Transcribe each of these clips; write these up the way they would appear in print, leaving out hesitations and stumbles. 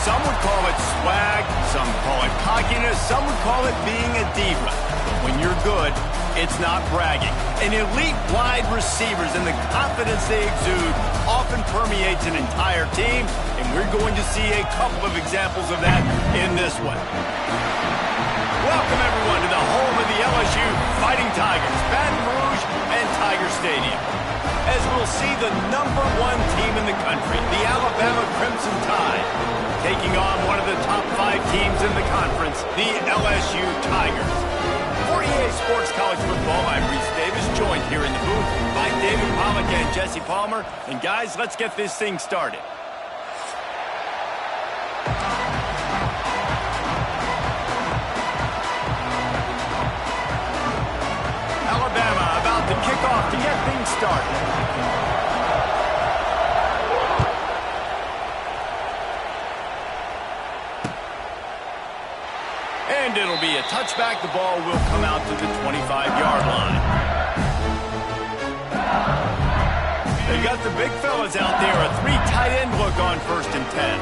Some would call it swag, some call it cockiness, some would call it being a diva. When you're good, it's not bragging. And elite wide receivers and the confidence they exude often permeates an entire team, and we're going to see a couple of examples of that in this one. Welcome, everyone, to the home of the LSU Fighting Tigers, Baton Rouge and Tiger Stadium. As we'll see the #1 team in the country, the Alabama Crimson Tide, taking on one of the top 5 teams in the conference, the LSU Tigers. For EA Sports College Football, I'm Reese Davis, joined here in the booth by David Pollack and Jesse Palmer. And guys, let's get this thing started. Alabama about to kick off to get things started. And it'll be a touchback. The ball will come out to the 25-yard line. They got the big fellas out there. A 3 tight end look on 1st and 10.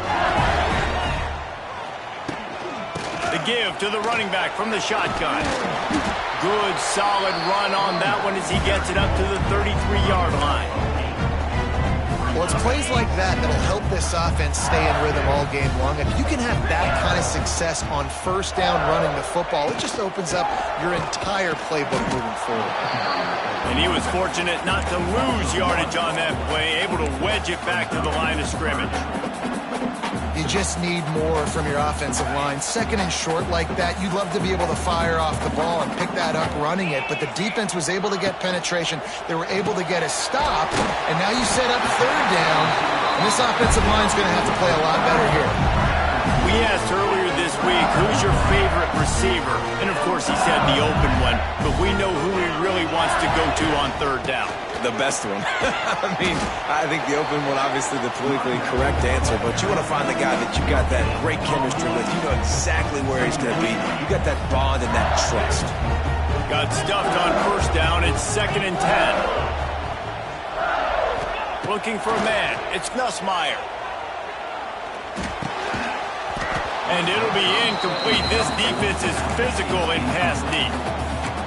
The give to the running back from the shotgun. Good, solid run on that one as he gets it up to the 33-yard line. Well, it's plays like that that'll help this offense stay in rhythm all game long. If you can have that kind of success on 1st down running the football, it just opens up your entire playbook moving forward. And he was fortunate not to lose yardage on that play, able to wedge it back to the line of scrimmage. You just need more from your offensive line. 2nd and short like that, you'd love to be able to fire off the ball and pick that up running it, but the defense was able to get penetration. They were able to get a stop, and now you set up 3rd down, and this offensive line's going to have to play a lot better here. We asked earlier this week, who's your favorite receiver? And, of course, he said the open one, but we know who he really wants to go to on 3rd down. The best one. I think the open one, obviously the politically correct answer, but you want to find the guy that you got that great chemistry with. You know exactly where he's going to be. You got that bond and that trust. Got stuffed on 1st down. It's 2nd and 10. Looking for a man. It's Nussmeier. And it'll be incomplete. This defense is physical and pass deep.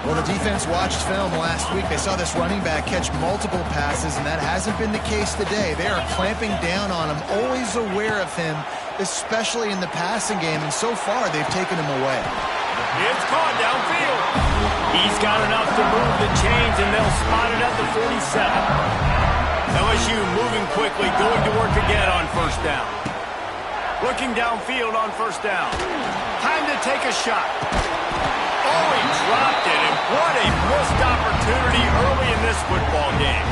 Well, the defense watched film last week. They saw this running back catch multiple passes, and that hasn't been the case today. They are clamping down on him, always aware of him, especially in the passing game, and so far they've taken him away. It's caught downfield. He's got enough to move the chains, and they'll spot it at the 47. LSU moving quickly, going to work again on 1st down. Looking downfield on 1st down. Time to take a shot. Oh, he dropped it, and what a missed opportunity early in this football game.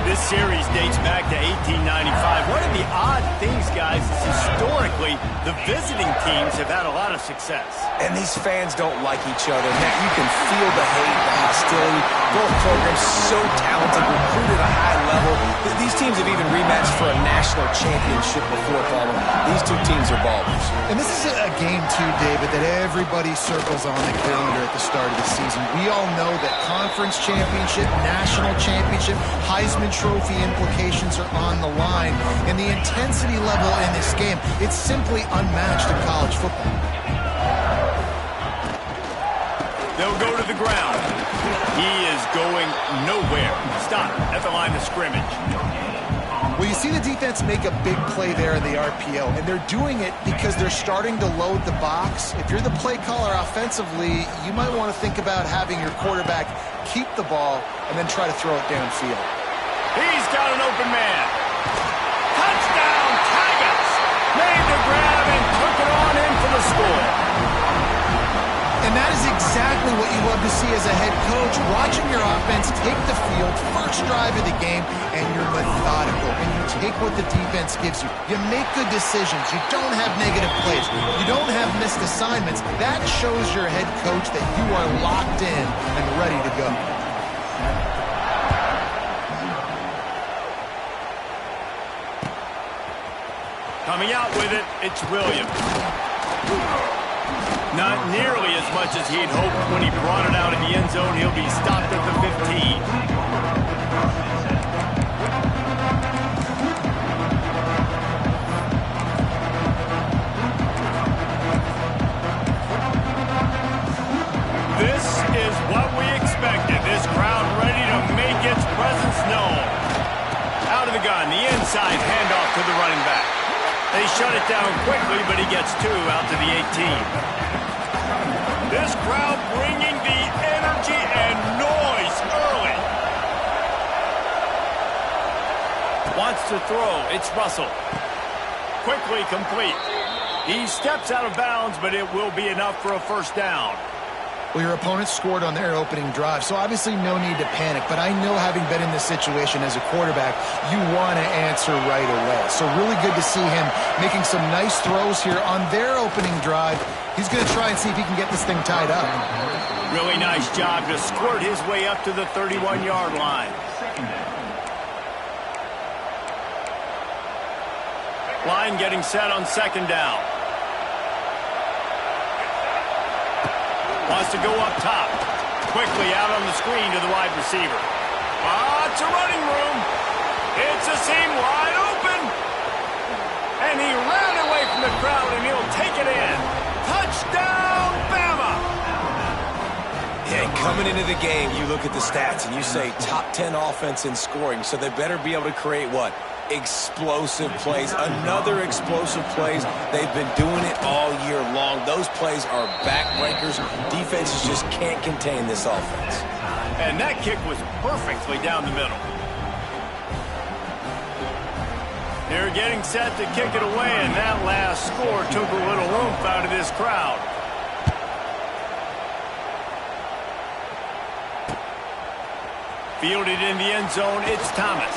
This series dates back to 1895. One of the odd things, guys, is historically the visiting teams have had a lot of success. And these fans don't like each other. Now, you can feel the hate, the hostility. Both programs so talented, recruited at a high level. These teams have even rematched for a national championship before, Palmer. These two teams are ballers. And this is a game, too, David, that everybody circles on the calendar at the start of the season. We all know that conference championship, national championship, Heisman Trophy implications are on the line. And the intensity level in this game, it's simply unmatched in college football. They'll go to the ground. He is going nowhere. Stop at the line of scrimmage. Well, you see the defense make a big play there in the RPO, and they're doing it because they're starting to load the box. If you're the play caller offensively, you might want to think about having your quarterback keep the ball and then try to throw it downfield. He's got an open man. Touchdown, Tigers! Made the grab and took it on in for the score. And that is exactly what you love to see as a head coach, watching your offense take the field, first drive of the game, and you're methodical, and you take what the defense gives you. You make good decisions. You don't have negative plays. You don't have missed assignments. That shows your head coach that you are locked in and ready to go. Coming out with it, it's Williams. Not nearly as much as he'd hoped when he brought it out in the end zone. He'll be stopped at the 15. shotgun, the inside handoff to the running back. They shut it down quickly, but he gets 2 out to the 18. This crowd bringing the energy and noise early. Wants to throw. It's Russell. Quickly complete. He steps out of bounds, but it will be enough for a first down. Well, your opponent scored on their opening drive, so obviously no need to panic. But I know, having been in this situation as a quarterback, you want to answer right away. So really good to see him making some nice throws here on their opening drive. He's going to try and see if he can get this thing tied up. Really nice job to squirt his way up to the 31-yard line. Line getting set on second down. Wants to go up top. Quickly out on the screen to the wide receiver. It's a running room. It's a seam wide open. And he ran away from the crowd, and he'll take it in. Touchdown, Bama! Yeah, coming into the game, you look at the stats and you say top 10 offense in scoring, so they better be able to create what? Explosive plays. Another explosive plays. They've been doing it all year long. Those plays are backbreakers. Defenses just can't contain this offense. And that kick was perfectly down the middle. They're getting set to kick it away, and that last score took a little oomph out of this crowd. Fielded in the end zone, it's Thomas.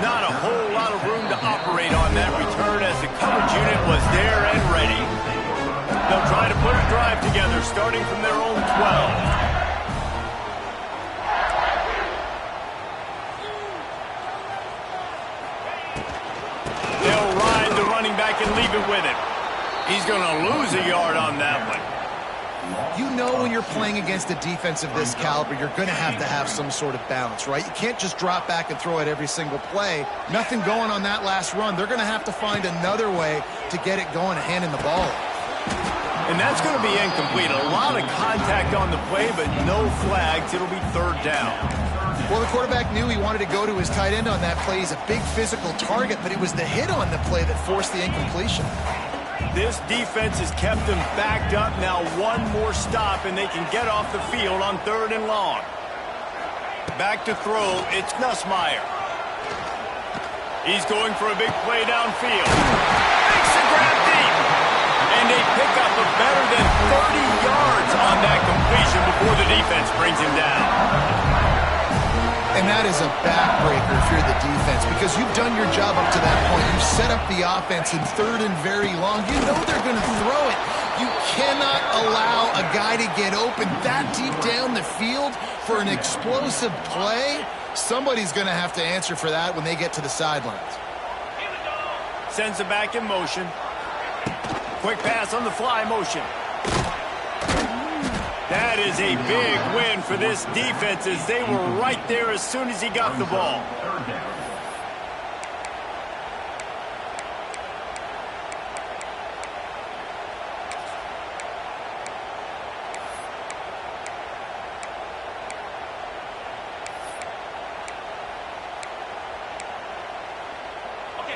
Not a whole lot of room to operate on that return, as the coverage unit was there and ready. They'll try to put a drive together, starting from their own 12. They'll ride the running back and leave it with him. He's going to lose a yard on that one. You know, when you're playing against a defense of this caliber, you're going to have some sort of balance, right? You can't just drop back and throw it every single play. Nothing going on that last run. They're going to have to find another way to get it going and handing the ball. And that's going to be incomplete. A lot of contact on the play, but no flags. It'll be third down. Well, the quarterback knew he wanted to go to his tight end on that play. He's a big physical target, but it was the hit on the play that forced the incompletion. This defense has kept them backed up. Now one more stop, and they can get off the field on 3rd and long. Back to throw, it's Nussmeier. He's going for a big play downfield. Makes the grab deep. And they pick up a better than 30 yards on that completion before the defense brings him down. And that is a backbreaker if you're the defense, because you've done your job up to that point. You've set up the offense in 3rd and very long. You know they're going to throw it. You cannot allow a guy to get open that deep down the field for an explosive play. Somebody's going to have to answer for that when they get to the sidelines. Sends it back in motion. Quick pass on the fly motion. That is a big win for this defense, as they were right there as soon as he got the ball.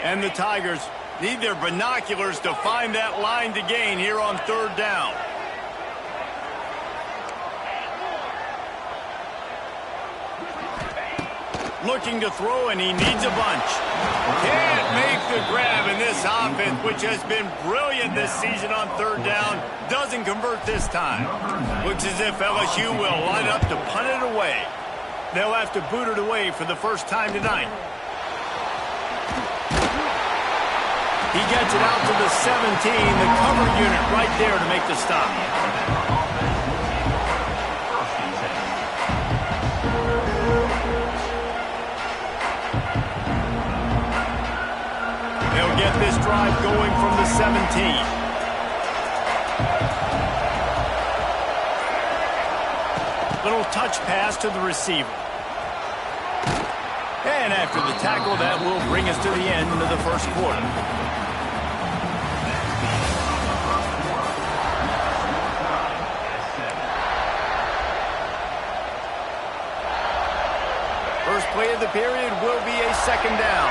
And the Tigers need their binoculars to find that line to gain here on 3rd down. Looking to throw, and he needs a bunch. Can't make the grab, and this offense, which has been brilliant this season on 3rd down, doesn't convert this time. Looks as if LSU will line up to punt it away. They'll have to boot it away for the first time tonight. He gets it out to the 17, the cover unit right there to make the stop. They'll get this drive going from the 17. Little touch pass to the receiver. And after the tackle, that will bring us to the end of the first quarter. First play of the the period will be a second down.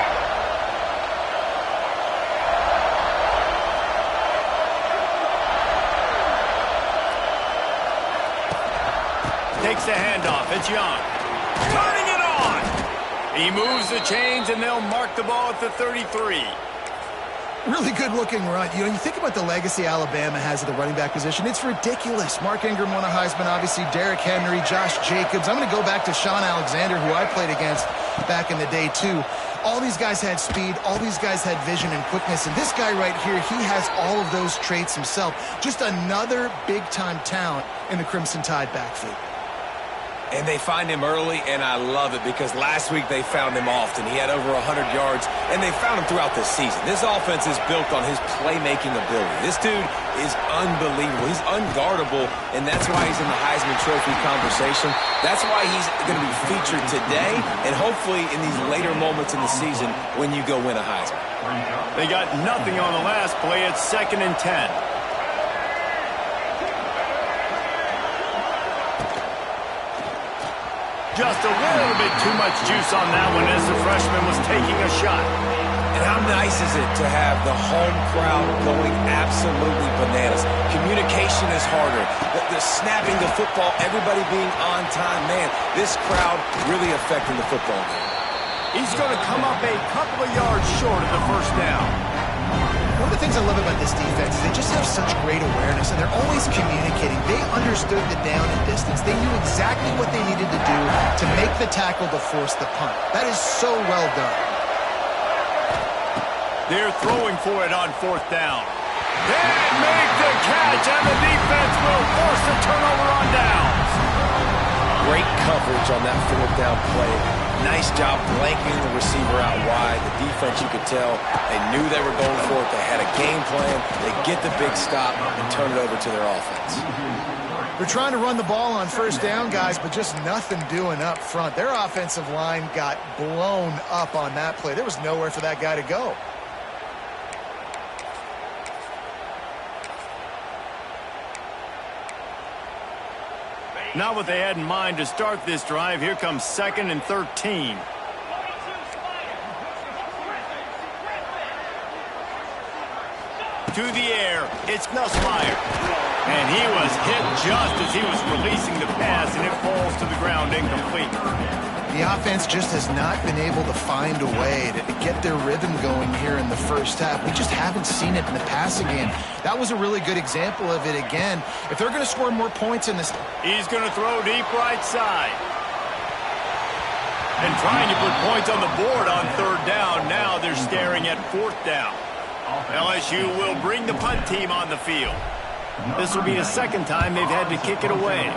Takes the handoff. It's Young. Turning it on. He moves the chains, and they'll mark the ball at the 33. Really good-looking run. You think about the legacy Alabama has at the running back position. It's ridiculous. Mark Ingram won a Heisman, obviously. Derrick Henry, Josh Jacobs. I'm going to go back to Sean Alexander, who I played against back in the day, too. All these guys had speed. All these guys had vision and quickness. And this guy right here, he has all of those traits himself. Just another big-time talent in the Crimson Tide backfield. And they find him early, and I love it because last week they found him often. He had over 100 yards, and they found him throughout this season. This offense is built on his playmaking ability. This dude is unbelievable. He's unguardable, and that's why he's in the Heisman Trophy conversation. That's why he's going to be featured today and hopefully in these later moments in the season when you go win a Heisman. They got nothing on the last play. It's 2nd and 10. Just a little bit too much juice on that one as the freshman was taking a shot. And how nice is it to have the home crowd going absolutely bananas? Communication is harder. The snapping the football, everybody being on time. Man, this crowd really affecting the football game. He's going to come up a couple of yards short of the first down. One of the things I love about this defense is they just have such great awareness, and they're always communicating. They understood the down and distance. They knew exactly what they needed to do to make the tackle to force the punt. That is so well done. They're throwing for it on 4th down. They make the catch, and the defense will force the turnover on downs. Great coverage on that 4th down play. Nice job blanking the receiver out wide. The defense, you could tell, they knew they were going for it. They had a game plan. They get the big stop and turn it over to their offense. They're trying to run the ball on 1st down, guys, but just nothing doing up front. Their offensive line got blown up on that play. There was nowhere for that guy to go. Not what they had in mind to start this drive. Here comes 2nd and 13. To the air, it's Nussmeier. And he was hit just as he was releasing the pass, and it falls to the ground incomplete. The offense just has not been able to find a way to get their rhythm going here in the first half. We just haven't seen it in the passing game. That was a really good example of it again. If they're going to score more points in this... He's going to throw deep right side. And trying to put points on the board on 3rd down. Now they're staring at 4th down. LSU will bring the punt team on the field. This will be the 2nd time they've had to kick it away.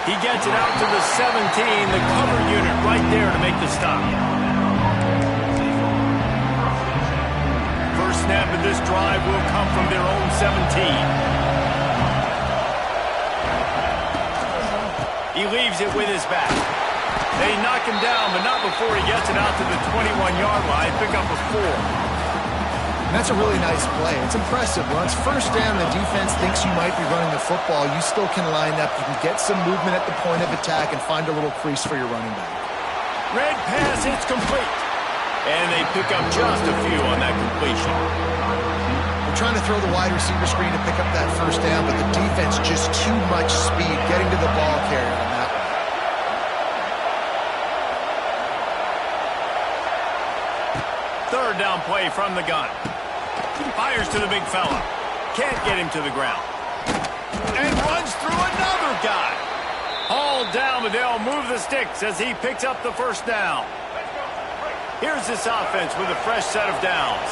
He gets it out to the 17, the cover unit right there to make the stop. First snap of this drive will come from their own 17. He leaves it with his back. They knock him down, but not before he gets it out to the 21-yard line. Pick up a 4. And that's a really nice play. It's impressive. Once 1st down, the defense thinks you might be running the football. You still can line up. You can get some movement at the point of attack and find a little crease for your running back. Red pass, it's complete. And they pick up just a few on that completion. They're trying to throw the wide receiver screen to pick up that 1st down, but the defense just too much speed getting to the ball carrier on that one. Third down play from the gun. Fires to the big fella. Can't get him to the ground. And runs through another guy. Hauled down, but they'll move the sticks as he picks up the 1st down. Here's this offense with a fresh set of downs.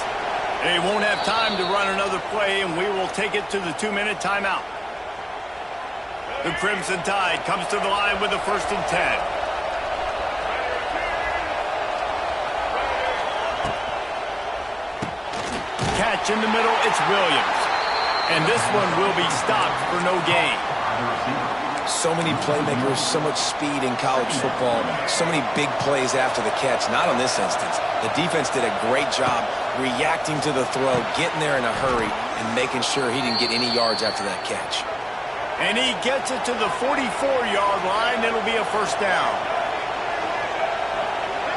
They won't have time to run another play, and we will take it to the 2-minute timeout. The Crimson Tide comes to the line with the 1st and 10. Catch in the middle, it's Williams. And this one will be stopped for no gain. So many playmakers, so much speed in college football, so many big plays after the catch. Not on this instance. The defense did a great job reacting to the throw, getting there in a hurry, and making sure he didn't get any yards after that catch. And he gets it to the 44-yard line. It'll be a first down.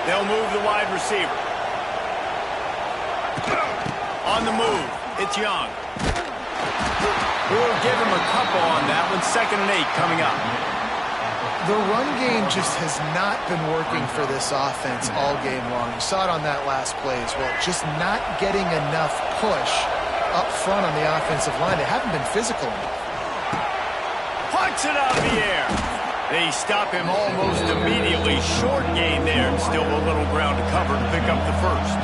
They'll move the wide receiver. On the move, it's Young. We'll give him a couple on that one. 2nd and 8 coming up. The run game just has not been working for this offense all game long. You saw it on that last play as well. Just not getting enough push up front on the offensive line. They haven't been physical enough. Punts it out of the air. They stop him almost immediately. Short gain there. Still a little ground to cover to pick up the first.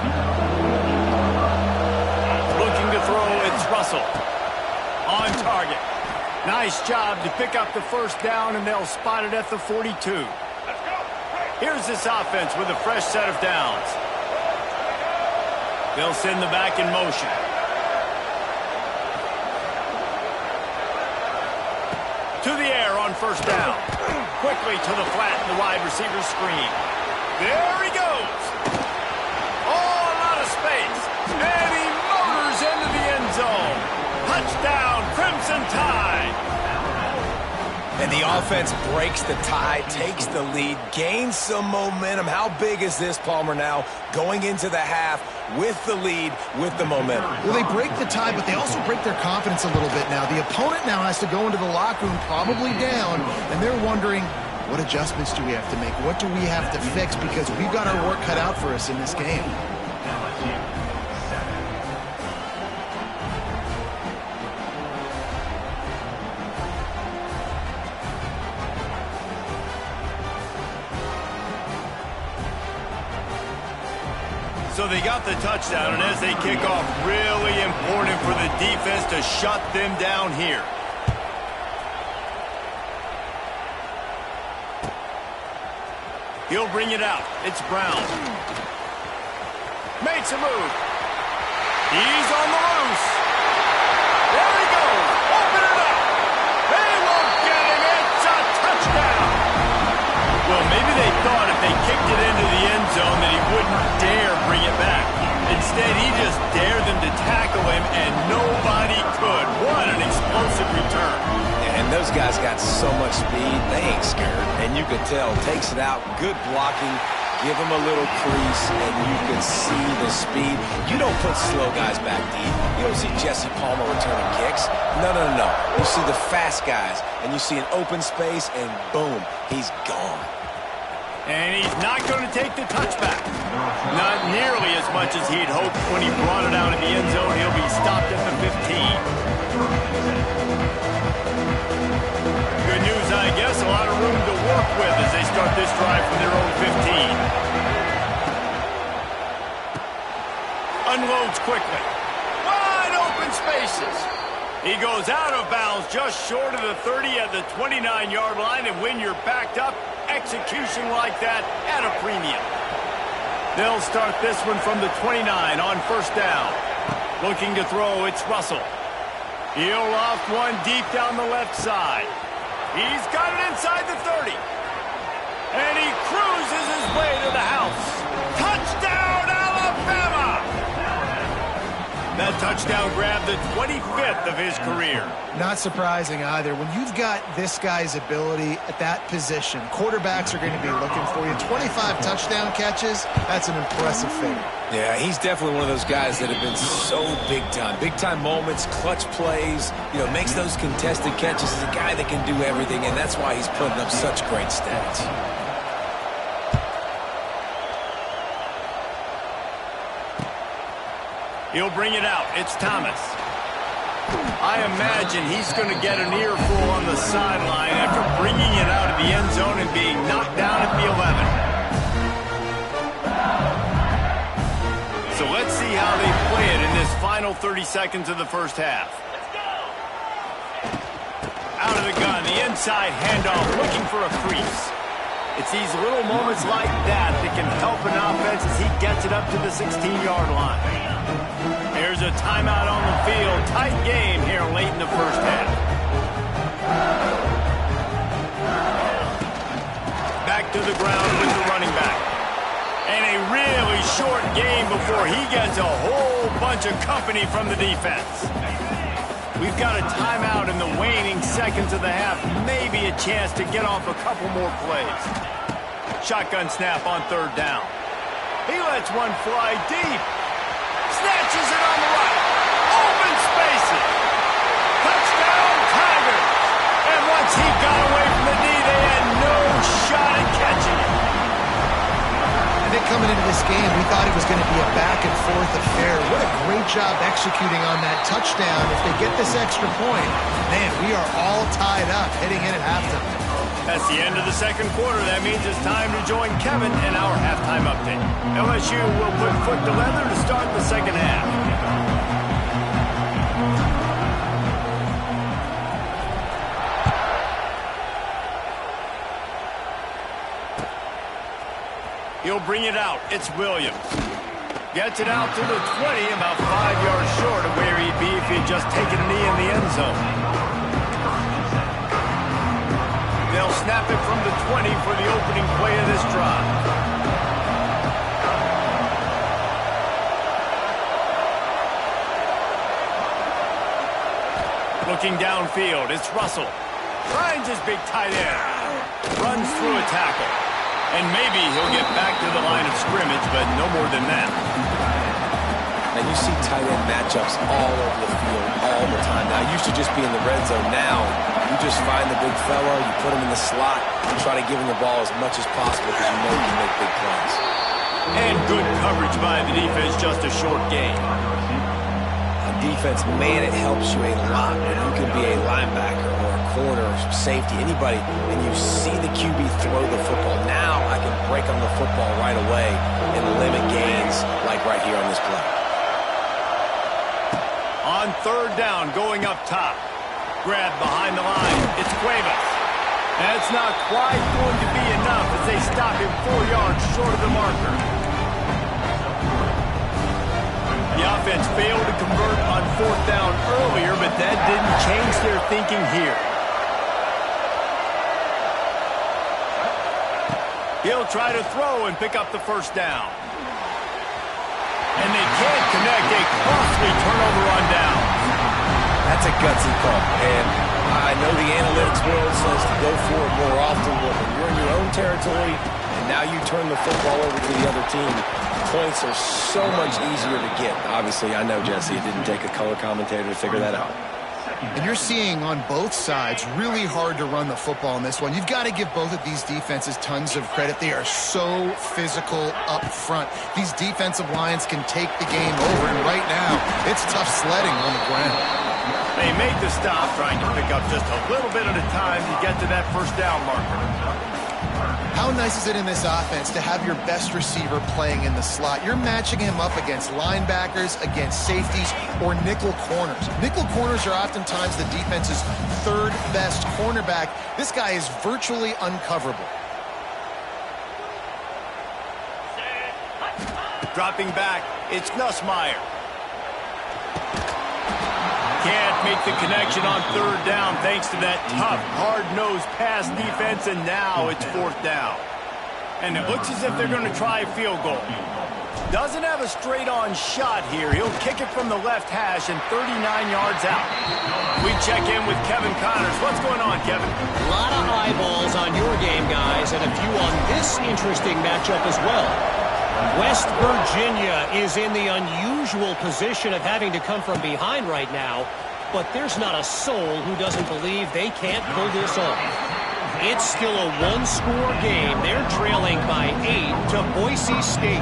Looking to throw, it's Russell. On target. Nice job to pick up the first down, and they'll spot it at the 42. Here's this offense with a fresh set of downs. They'll send the back in motion. To the air on first down. Quickly to the flat, and the wide receiver screen. There he goes. Oh, a lot of space. And he motors into the end zone. Touchdown, Crimson Tide. And the offense breaks the tie, takes the lead, gains some momentum. How big is this, Palmer, now going into the half with the lead, with the momentum? Well, they break the tie, but they also break their confidence a little bit now. The opponent now has to go into the locker room probably down, and they're wondering, what adjustments do we have to make? What do we have to fix? Because we've got our work cut out for us in this game. So they got the touchdown, and as they kick off, really important for the defense to shut them down here. He'll bring it out. It's Brown. Makes a move. He's on the loose. There he goes. Open it up. They won't get him. It's a touchdown. Well, maybe they thought if they kicked it into the end zone that he wouldn't dare bring it back. Instead, he just dared them to tackle him, and nobody could. What an explosive return. And those guys got so much speed, they ain't scared. And you could tell, takes it out, good blocking, give him a little crease, and you can see the speed. You don't put slow guys back deep. You don't see Jesse Palmer returning kicks. No. You see the fast guys, and you see an open space, and boom, he's gone. And he's not going to take the touchback. Not nearly as much as he'd hoped when he brought it out of the end zone. He'll be stopped at the 15. Good news, I guess. A lot of room to work with as they start this drive from their own 15. Unloads quickly. Wide open spaces. He goes out of bounds just short of the 30 at the 29-yard line, and when you're backed up, execution like that at a premium. They'll start this one from the 29 on first down. Looking to throw, it's Russell. He'll loft one deep down the left side. He's got it inside the 30. And he cruises his way to the house. Touchdown, Alabama! That touchdown grabbed the 25th of his career. Not surprising either. When you've got this guy's ability at that position, quarterbacks are going to be looking for you. 25 touchdown catches, that's an impressive figure. Yeah, he's definitely one of those guys that have been so big time. Big time moments, clutch plays, makes those contested catches. He's a guy that can do everything, and that's why he's putting up such great stats. He'll bring it out. It's Thomas. I imagine he's going to get an earful on the sideline after bringing it out of the end zone and being knocked down at the 11. So let's see how they play it in this final 30 seconds of the first half. Out of the gun, the inside handoff, looking for a crease. It's these little moments like that that can help an offense as he gets it up to the 16-yard line. There's a timeout on the field. Tight game here late in the first half. Back to the ground with the running back. And a really short game before he gets a whole bunch of company from the defense. We've got a timeout in the waning seconds of the half. Maybe a chance to get off a couple more plays. Shotgun snap on third down. He lets one fly deep. Snatches it on the right. Open spaces. Touchdown, Tigers. And once he got away from the knee, they had no shot at catching it. I think coming into this game, we thought it was going to be a back-and-forth affair. What a great job executing on that touchdown. If they get this extra point, man, we are all tied up heading in at halftime. That's the end of the second quarter. That means it's time to join Kevin in our halftime update. LSU will put foot to leather to start the second half. He'll bring it out. It's Williams. Gets it out to the 20, about 5 yards short of where he'd be if he'd just taken a knee in the end zone. They'll snap it from the 20 for the opening play of this drive. Looking downfield, it's Russell. Finds his big tight end. Runs through a tackle. And maybe he'll get back to the line of scrimmage, but no more than that. And you see tight end matchups all over the field all the time. Now, it used to just be in the red zone. Now, you just find the big fella, you put him in the slot, and try to give him the ball as much as possible because you know he can make big plays. And good coverage by the defense, just a short gain. On defense, man, it helps you a lot when you can be a linebacker or a corner or safety, anybody, and you see the QB throw the football. Now I can break on the football right away and limit gains like right here on this play. On third down, going up top. Grab behind the line. It's Cuevas. That's not quite going to be enough as they stop him 4 yards short of the marker. The offense failed to convert on fourth down earlier, but that didn't change their thinking here. He'll try to throw and pick up the first down. And they can't connect a costly turnover on down. That's a gutsy call. And I know the analytics world says to go for it more often, but when you're in your own territory and now you turn the football over to the other team, points are so much easier to get. Obviously, I know, Jesse, it didn't take a color commentator to figure that out. And you're seeing on both sides really hard to run the football in this one. You've got to give both of these defenses tons of credit. They are so physical up front. These defensive lines can take the game over, and right now, it's tough sledding on the ground. They make the stop, trying to pick up just a little bit at a time to get to that first down marker. How nice is it in this offense to have your best receiver playing in the slot? You're matching him up against linebackers, against safeties, or nickel corners. Nickel corners are oftentimes the defense's third best cornerback. This guy is virtually uncoverable. Dropping back, it's Nussmeier. Can't make the connection on third down thanks to that tough, hard-nosed pass defense, and now it's fourth down. And it looks as if they're going to try a field goal. Doesn't have a straight-on shot here. He'll kick it from the left hash and 39 yards out. We check in with Kevin Connors. What's going on, Kevin? A lot of eyeballs on your game, guys, and a few on this interesting matchup as well. West Virginia is in the unusual position of having to come from behind right now, but there's not a soul who doesn't believe they can't pull this off. It's still a one-score game. They're trailing by 8 to Boise State.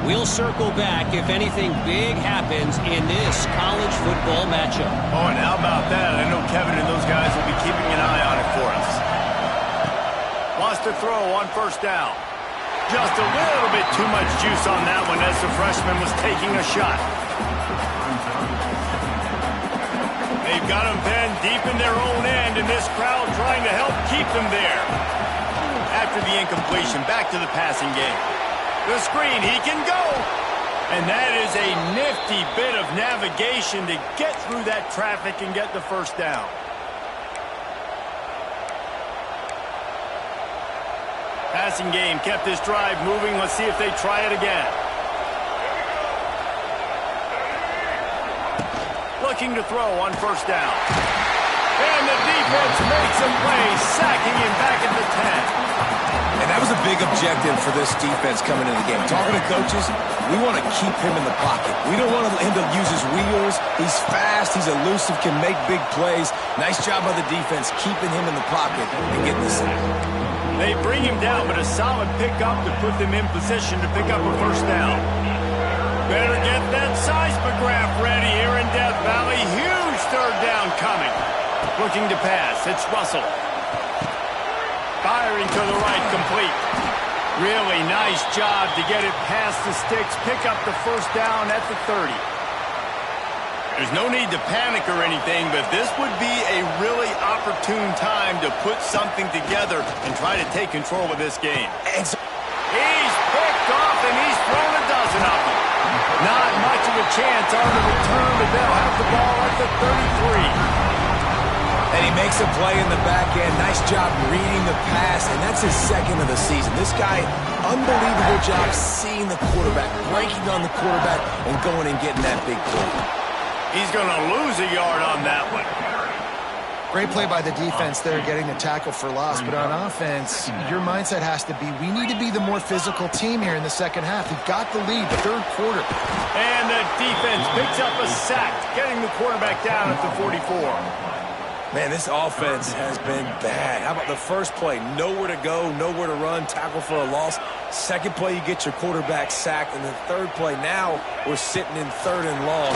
We'll circle back if anything big happens in this college football matchup. Oh, and how about that? I know Kevin and those guys will be keeping an eye on it for us. Wants to throw on first down. Just a little bit too much juice on that one as the freshman was taking a shot. They've got him pinned deep in their own end, and this crowd trying to help keep them there. After the incompletion, back to the passing game. The screen, he can go. And that is a nifty bit of navigation to get through that traffic and get the first down. Passing game kept this drive moving. Let's see if they try it again. looking to throw on first down. And the defense makes a play, sacking him back at the 10. And that was a big objective for this defense coming into the game. Talking to coaches, we want to keep him in the pocket. We don't want him to use his wheels. He's fast, he's elusive, can make big plays. Nice job by the defense keeping him in the pocket and getting the sack. They bring him down, but a solid pickup to put them in position to pick up a first down. Better get that seismograph ready here in Death Valley. Huge third down coming. Looking to pass. It's Russell. Firing to the right, complete. Really nice job to get it past the sticks. Pick up the first down at the 30. There's no need to panic or anything, but this would be a really opportune time to put something together and try to take control of this game. He's picked off, and he's thrown a dozen of them. Not much of a chance on the return, but they'll have the ball at the 33. And he makes a play in the back end. Nice job reading the pass, and that's his second of the season. This guy, unbelievable job seeing the quarterback, breaking on the quarterback, and going and getting that big play. He's going to lose a yard on that one. Great play by the defense there, getting the tackle for loss. But on offense, your mindset has to be, we need to be the more physical team here in the second half. We've got the lead, third quarter. And the defense picks up a sack, getting the quarterback down at the 44. Man, this offense has been bad. How about the first play? Nowhere to go, nowhere to run, tackle for a loss. Second play, you get your quarterback sacked. And the third play, now we're sitting in third and long,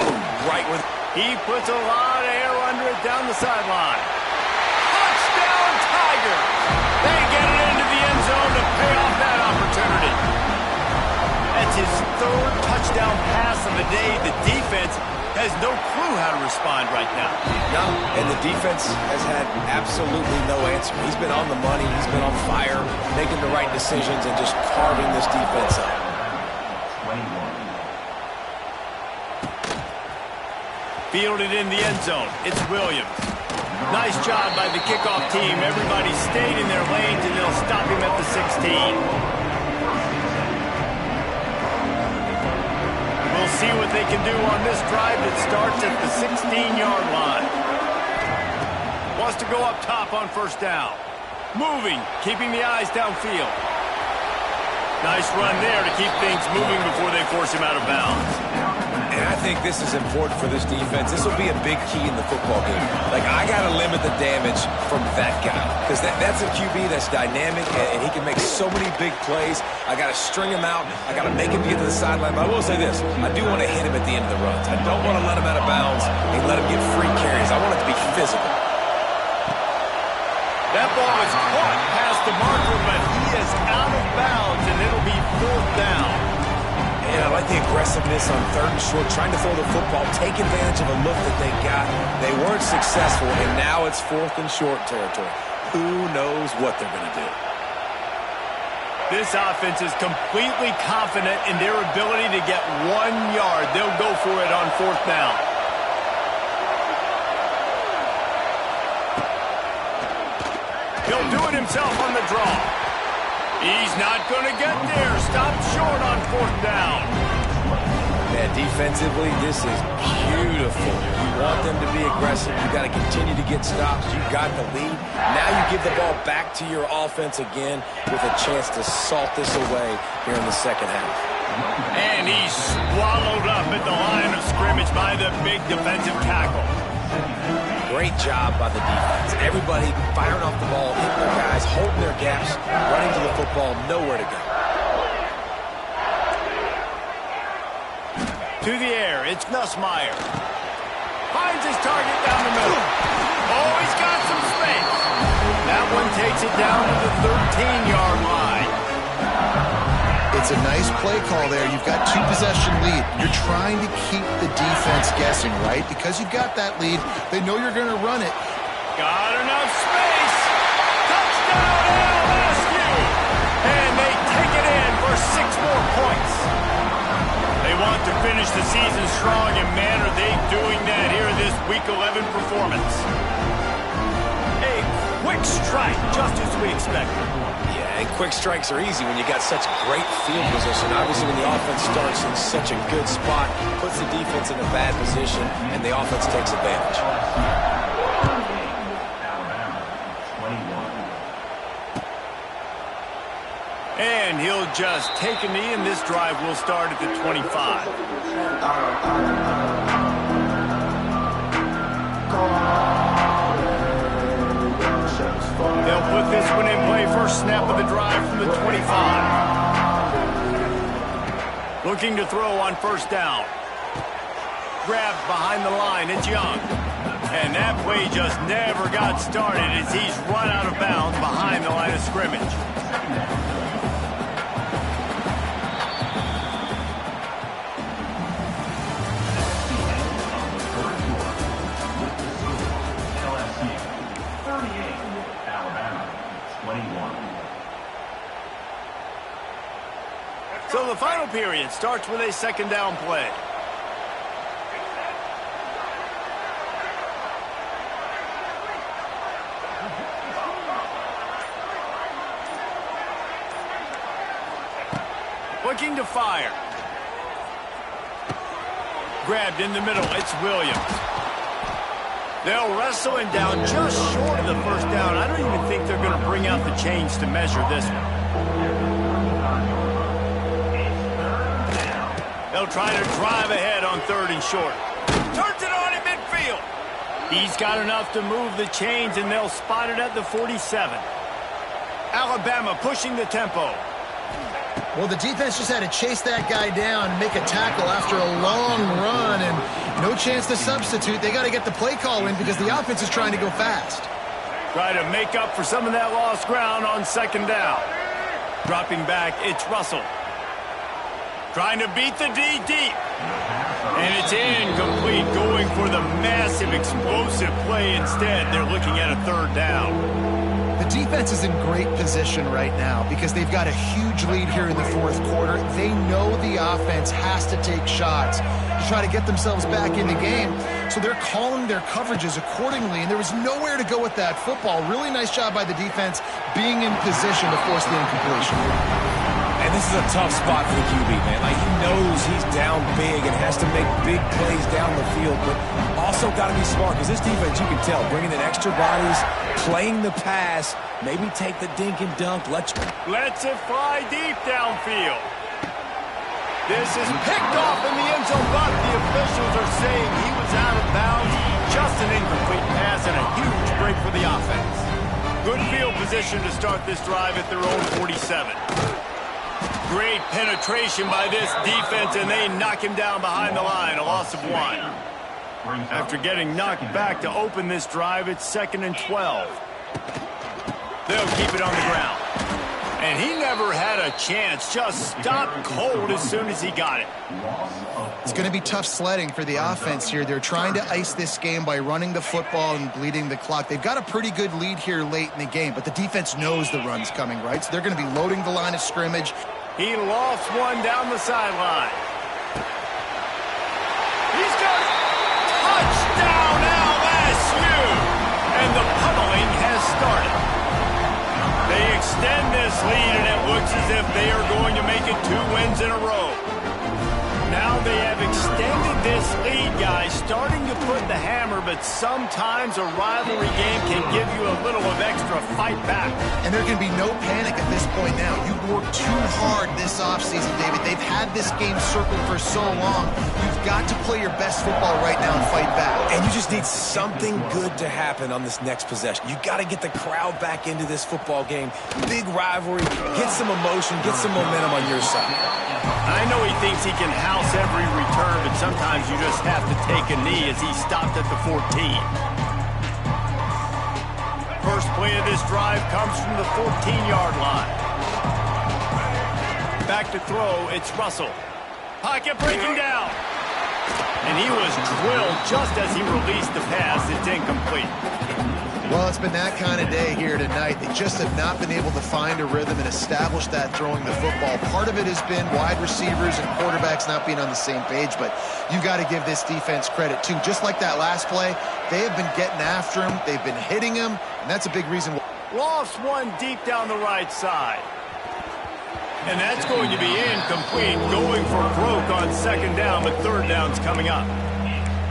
right where... He puts a lot of air under it down the sideline. Touchdown, Tigers! They get it into the end zone to pay off that opportunity. That's his third touchdown pass of the day. The defense has no clue how to respond right now. No, and the defense has had absolutely no answer. He's been on the money. He's been on fire, making the right decisions and just carving this defense up. Fielded in the end zone. It's Williams. Nice job by the kickoff team. Everybody stayed in their lanes, and they'll stop him at the 16. We'll see what they can do on this drive that starts at the 16-yard line. Wants to go up top on first down. Moving, keeping the eyes downfield. Nice run there to keep things moving before they force him out of bounds. And I think this is important for this defense. This will be a big key in the football game. Like, I got to limit the damage from that guy. Because that's a QB that's dynamic, and he can make so many big plays. I got to string him out. I got to make him get to the sideline. But I will say this. I do want to hit him at the end of the runs. I don't want to let him out of bounds and let him get free carries. I want it to be physical. That ball is caught past the marker, but he is out of bounds, and it'll be fourth down. And I like the aggressiveness on third and short, trying to throw the football, take advantage of a look that they got. They weren't successful, and now it's fourth and short territory. Who knows what they're going to do? This offense is completely confident in their ability to get 1 yard. They'll go for it on fourth down. He'll do it himself on the draw. He's not going to get there. Stop short on fourth down. Yeah, defensively, this is beautiful. You want them to be aggressive. You got to continue to get stops. You got the lead. Now you give the ball back to your offense again with a chance to salt this away here in the second half. And he's swallowed up at the line of scrimmage by the big defensive tackle. Great job by the defense. Everybody firing off the ball, hitting their guys, holding their gaps, running to the football, nowhere to go. To the air, it's Nussmeier. Finds his target down the middle. Oh, he's got some space. That one takes it down to the 13-yard line. It's a nice play call there. You've got 2-possession lead. You're trying to keep the defense guessing, right? Because you've got that lead. They know you're going to run it. Got enough space. Touchdown, LSU. And they take it in for 6 more points. They want to finish the season strong, and man, are they doing that here in this Week 11 performance. A quick strike, just as we expected. Yeah, and quick strikes are easy when you got such great field position. Obviously, when the offense starts in such a good spot, puts the defense in a bad position, and the offense takes advantage. And he'll just take a knee, and this drive will start at the 25. They'll put this one in play. First snap of the drive from the 25. Looking to throw on first down. Grabbed behind the line. It's Young. And that play just never got started as he's run out of bounds behind the line of scrimmage. So the final period starts with a second down play. Looking to fire. Grabbed in the middle. It's Williams. They'll wrestle him down just short of the first down. I don't even think they're going to bring out the chains to measure this one. They'll try to drive ahead on third and short. Turns it on in midfield. He's got enough to move the chains, and they'll spot it at the 47. Alabama pushing the tempo. Well, the defense just had to chase that guy down and make a tackle after a long run, and no chance to substitute. They got to get the play call in because the offense is trying to go fast. Try to make up for some of that lost ground on second down. Dropping back, it's Russell. Trying to beat the D deep. And it's incomplete, going for the massive explosive play instead. They're looking at a third down. The defense is in great position right now because they've got a huge lead here in the fourth quarter. They know the offense has to take shots to try to get themselves back in the game. So they're calling their coverages accordingly, and there was nowhere to go with that football. Really nice job by the defense being in position to force the incompletion. And this is a tough spot for the QB, man. Like, he knows he's down big and has to make big plays down the field, but also got to be smart because this defense, you can tell, bringing in extra bodies, playing the pass, maybe take the dink and dunk. Lets it fly deep downfield. This is picked off in the end zone, but the officials are saying he was out of bounds. Just an incomplete pass and a huge break for the offense. Good field position to start this drive at their own 47. Great penetration by this defense, and they knock him down behind the line, a loss of 1. After getting knocked back to open this drive, it's 2nd and 12. They'll keep it on the ground. And he never had a chance, just stopped cold as soon as he got it. It's going to be tough sledding for the offense here. They're trying to ice this game by running the football and bleeding the clock. They've got a pretty good lead here late in the game, but the defense knows the run's coming, right? So they're going to be loading the line of scrimmage. He lost one down the sideline. He's got it. Touchdown LSU! And the pummeling has started. They extend this lead, and it looks as if they are going to make it 2 wins in a row. Now they have extended this lead, guys, starting to put the hammer, but sometimes a rivalry game can give you a little of extra fight back. And there can be no panic at this point now. You've worked too hard this offseason, David. They've had this game circled for so long. You've got to play your best football right now and fight back. And you just need something good to happen on this next possession. You got to get the crowd back into this football game. Big rivalry. Get some emotion. Get some momentum on your side. I know he thinks he can house every return, but sometimes you just have to take a knee as he stopped at the 14. First play of this drive comes from the 14-yard line. Back to throw, it's Russell. Pocket breaking down. And he was drilled just as he released the pass. It's incomplete. Well, it's been that kind of day here tonight. They just have not been able to find a rhythm and establish that throwing the football. Part of it has been wide receivers and quarterbacks not being on the same page, but you've got to give this defense credit, too. Just like that last play, they have been getting after him. They've been hitting him, and that's a big reason why. Lost one deep down the right side. And that's going to be incomplete, going for broke on second down, but third down's coming up.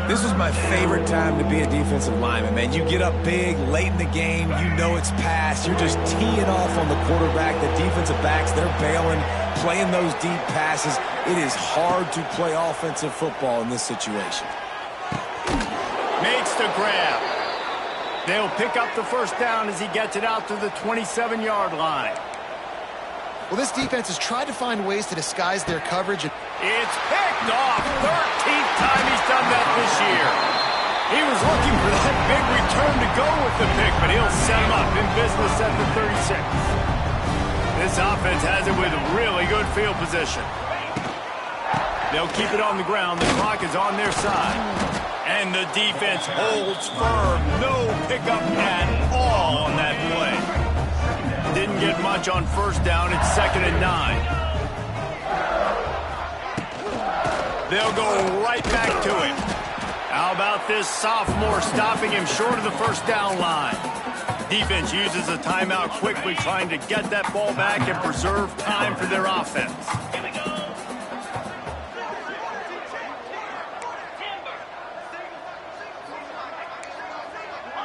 This was my favorite time to be a defensive lineman, man. You get up big, late in the game, you know it's past. You're just teeing off on the quarterback. The defensive backs, they're bailing, playing those deep passes. It is hard to play offensive football in this situation. Makes the grab. They'll pick up the first down as he gets it out to the 27-yard line. Well, this defense has tried to find ways to disguise their coverage. It's picked off. 13th time he's done that this year. He was looking for that big return to go with the pick, but he'll set him up in business at the 36. This offense has it with really good field position. They'll keep it on the ground. The clock is on their side. And the defense holds firm. No pickup at all on that play. Didn't get much on first down. It's 2nd and 9. They'll go right back to him. How about this sophomore stopping him short of the first down line? Defense uses a timeout quickly, trying to get that ball back and preserve time for their offense.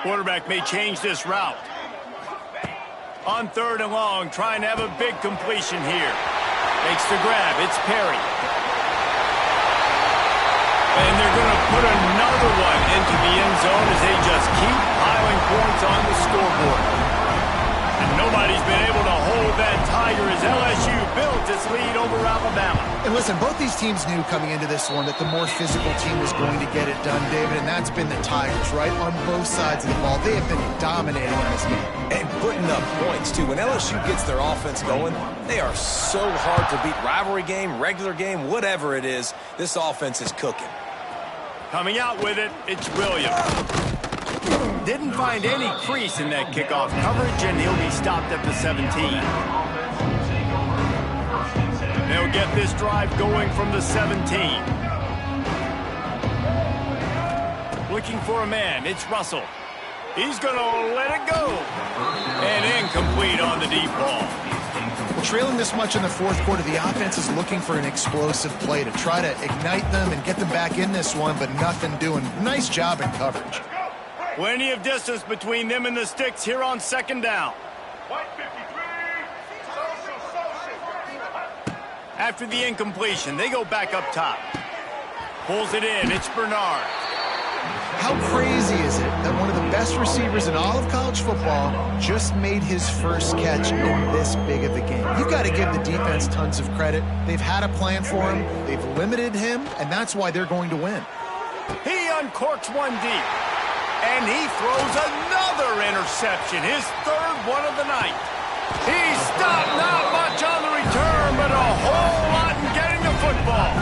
Quarterback may change this route. On 3rd and long, trying to have a big completion here. Makes the grab. It's Perry. And they're going to put another one into the end zone as they just keep piling points on the scoreboard. And nobody's been able to hold that Tiger as LSU built its lead over Alabama. And listen, both these teams knew coming into this one that the more physical team was going to get it done, David, and that's been the Tigers, right? On both sides of the ball. They have been dominating in this game. And putting up points, too. When LSU gets their offense going, they are so hard to beat. Rivalry game, regular game, whatever it is, this offense is cooking. Coming out with it, it's Williams. Didn't find any crease in that kickoff coverage, and he'll be stopped at the 17. They'll get this drive going from the 17. Looking for a man, it's Russell. He's going to let it go. And incomplete on the deep ball. Trailing this much in the fourth quarter, the offense is looking for an explosive play to try to ignite them and get them back in this one, but nothing doing. Nice job in coverage. Plenty of distance between them and the sticks here on 2nd down. After the incompletion, they go back up top. Pulls it in. It's Bernard. How crazy is it that one of the best receivers in all of college football just made his first catch in this big of a game? You've got to give the defense tons of credit. They've had a plan for him. They've limited him, and that's why they're going to win. He uncorks one deep, and he throws another interception, his 3rd one of the night. He stopped not much on the return, but a whole lot in getting the football.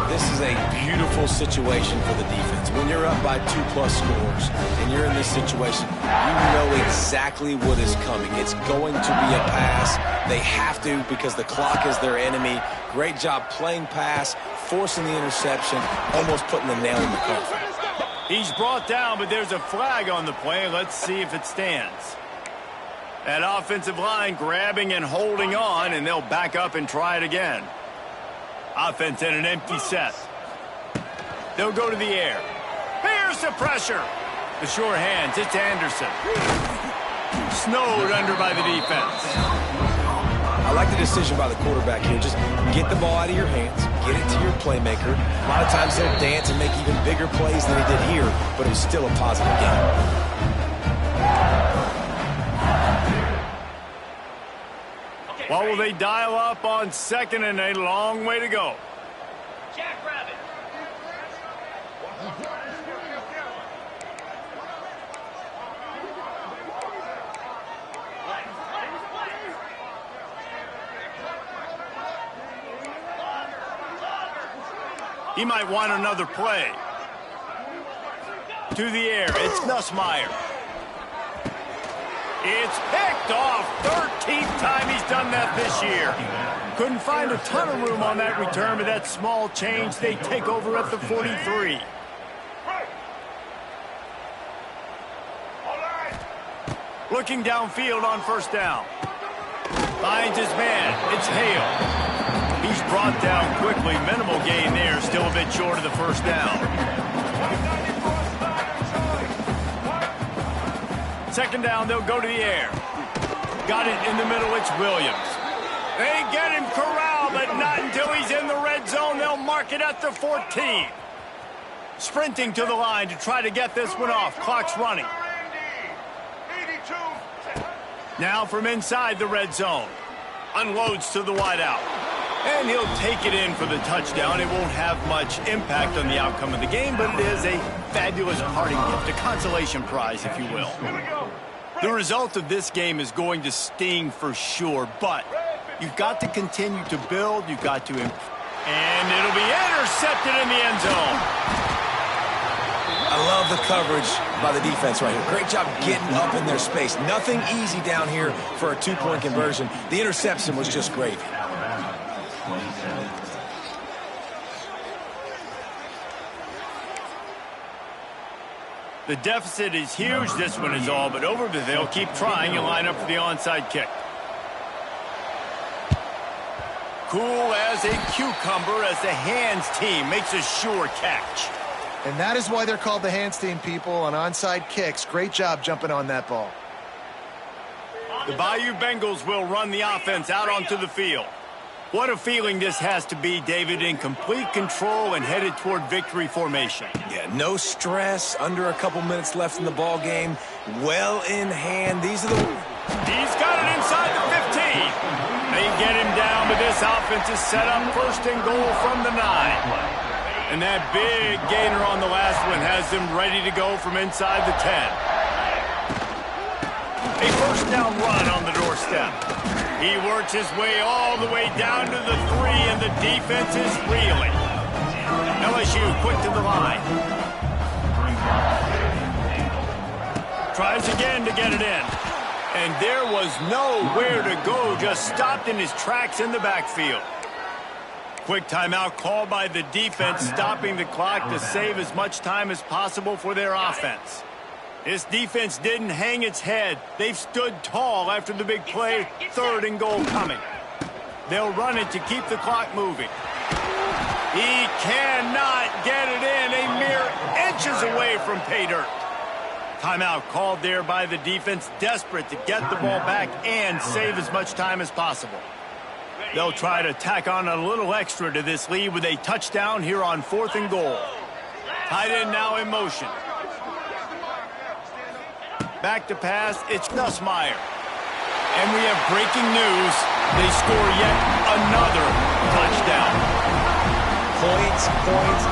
This is a beautiful situation for the defense. When you're up by 2+ scores and you're in this situation, you know exactly what is coming. It's going to be a pass. They have to because the clock is their enemy. Great job playing pass, forcing the interception, almost putting the nail in the coffin. He's brought down, but there's a flag on the play. Let's see if it stands. That offensive line grabbing and holding on, and they'll back up and try it again. Offense in an empty set. They'll go to the air. Here's the pressure. The sure hands, it's Anderson. Snowed under by the defense. I like the decision by the quarterback here. Just get the ball out of your hands, get it to your playmaker. A lot of times they'll dance and make even bigger plays than he did here, but it was still a positive game. What will they dial up on 2nd and a long way to go? Jackrabbit. He might want another play. To the air, it's Nussmeier. It's picked off. 13th time he's done that this year. Couldn't find a ton of room on that return, but that small change, they take over at the 43. Looking downfield on first down. Finds his man. It's Hale. He's brought down quickly. Minimal gain there. Still a bit short of the first down. Second down, they'll go to the air. Got it in the middle. It's Williams. They get him corralled, but not until he's in the red zone. They'll mark it at the 14. Sprinting to the line to try to get this one off. Clock's running. Now from inside the red zone. Unloads to the wideout. And he'll take it in for the touchdown. It won't have much impact on the outcome of the game, but it is a fabulous parting gift, a consolation prize, if you will. The result of this game is going to sting for sure, but you've got to continue to build. You've got to improve. And it'll be intercepted in the end zone. I love the coverage by the defense right here. Great job getting up in their space. Nothing easy down here for a two-point conversion. The interception was just great. The deficit is huge. This one is all but over, but they'll keep trying and line up for the onside kick. Cool as a cucumber as the hands team makes a sure catch. And that is why they're called the hands team, people, on onside kicks. Great job jumping on that ball. The Bayou Bengals will run the offense out onto the field. What a feeling this has to be, David, in complete control and headed toward victory formation. Yeah, no stress, under a couple minutes left in the ball game. Well in hand. These are the... He's got it inside the 15. They get him down, but this offense is set up first and goal from the 9. And that big gainer on the last one has them ready to go from inside the 10. A first down run on the doorstep. He works his way all the way down to the 3, and the defense is reeling. LSU quick to the line. Tries again to get it in. And there was nowhere to go, just stopped in his tracks in the backfield. Quick timeout called by the defense, stopping the clock to save as much time as possible for their offense. This defense didn't hang its head. They've stood tall after the big play, third and goal coming. They'll run it to keep the clock moving. He cannot get it in, a mere inches away from pay dirt. Timeout called there by the defense, desperate to get the ball back and save as much time as possible. They'll try to tack on a little extra to this lead with a touchdown here on 4th and goal. Tight end now in motion. Back to pass, it's Nussmeier. And we have breaking news. They score yet another touchdown. Points,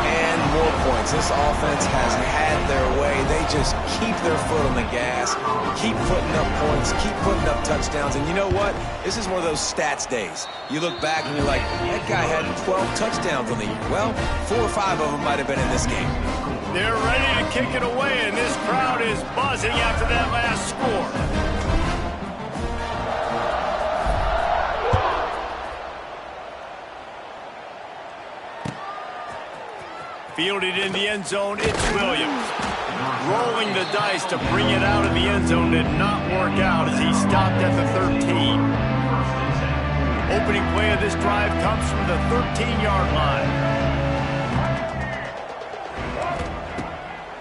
and more points. This offense has had their way. They just keep their foot on the gas, keep putting up points, keep putting up touchdowns. And you know what? This is one of those stats days. You look back and you're like, that guy had 12 touchdowns on the year. Well, 4 or 5 of them might have been in this game. They're ready to kick it away, and this crowd is buzzing after that last score. Fielded in the end zone, it's Williams. Rolling the dice to bring it out of the end zone did not work out as he stopped at the 13. Opening play of this drive comes from the 13-yard line.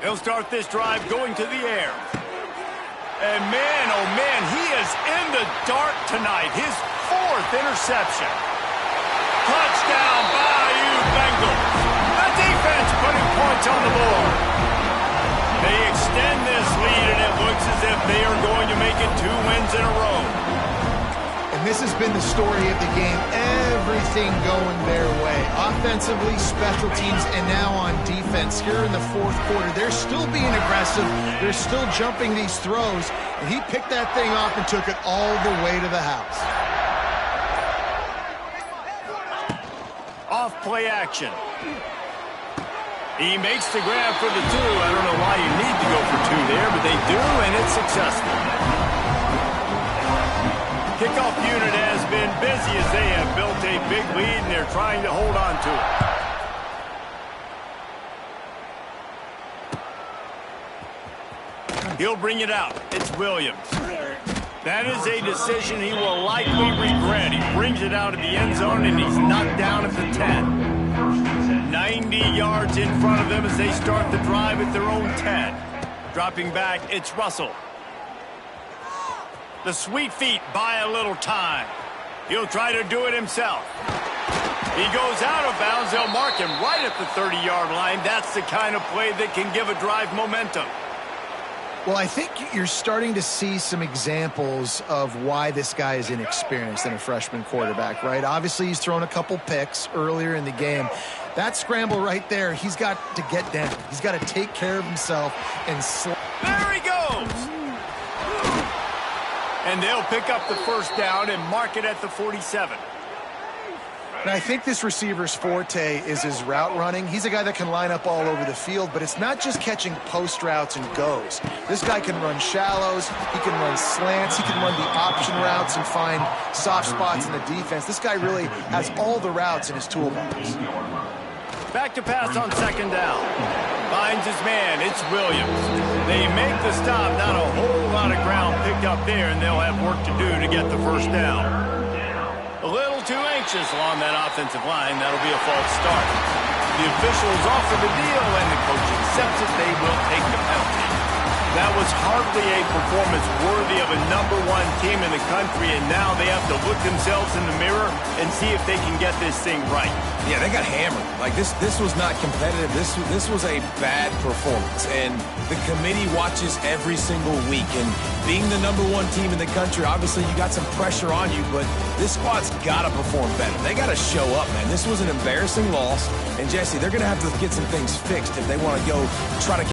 They'll start this drive going to the air. And man, oh man, he is in the dark tonight. His 4th interception. Touchdown, Bayou Bengals. Defense putting points on the board. They extend this lead, and it looks as if they are going to make it 2 wins in a row. And this has been the story of the game. Everything going their way. Offensively, special teams, and now on defense. Here in the 4th quarter, they're still being aggressive. They're still jumping these throws. And he picked that thing off and took it all the way to the house. Off play action. He makes the grab for the 2. I don't know why you need to go for 2 there, but they do, and it's successful. Kickoff unit has been busy as they have built a big lead, and they're trying to hold on to it. He'll bring it out. It's Williams. That is a decision he will likely regret. He brings it out of the end zone, and he's knocked down at the 10. 90 yards in front of them as they start the drive at their own 10. Dropping back, it's Russell. The sweet feet buy a little time. He'll try to do it himself. He goes out of bounds. They'll mark him right at the 30-yard line. That's the kind of play that can give a drive momentum. Well, I think you're starting to see some examples of why this guy is inexperienced in a freshman quarterback, right? Obviously, he's thrown a couple picks earlier in the game. That scramble right there, he's got to get down. He's got to take care of himself and there he goes! And they'll pick up the first down and mark it at the 47. And I think this receiver's forte is his route running. He's a guy that can line up all over the field, but it's not just catching post routes and goes. This guy can run shallows, he can run slants, he can run the option routes and find soft spots in the defense. This guy really has all the routes in his toolbox. Back to pass on second down. Finds his man, it's Williams. They make the stop, not a whole lot of ground picked up there, and they'll have work to do to get the first down. A little too anxious along that offensive line. That'll be a false start. The officials offer the deal, and the coach accepts it. They will take the penalty. That was hardly a performance worthy of a #1 team in the country, and now they have to look themselves in the mirror and see if they can get this thing right. Yeah, they got hammered. Like, this was not competitive. This was a bad performance, and the committee watches every single week. And being the #1 team in the country, obviously you got some pressure on you, but this squad's got to perform better. They got to show up, man. This was an embarrassing loss, and Jesse, they're going to have to get some things fixed if they want to go try to